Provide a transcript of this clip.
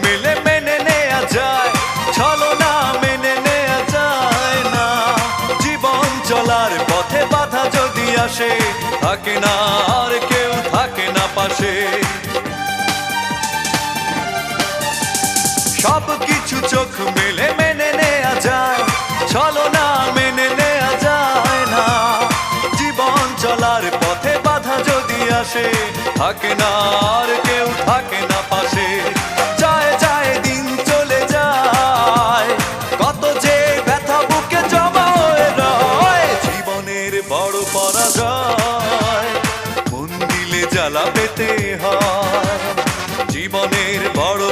মেলে মেনে নেয়া যায়, ছলনা মেনে নেয়া যায় না। জীবন চলার পথে বাধা যদি আসে, থাকে না আর কেউ, থাকে না পাশে। সব কিছু চোখ মেলে মেনে নেয়া যায়, ছলনা মেনে নেয়া যায় না। জীবন চলার পথে বাধা যদি আসে, থাকে না আর কেউ, থাকে না পাশে। যায় যায় দিন চলে যায়, কত যে ব্যথা বুকে জমা হয়ে রয়। জীবনের বড় পরাজয়, মন দিলে জ্বালা পেতে হয়। জীবনের বড়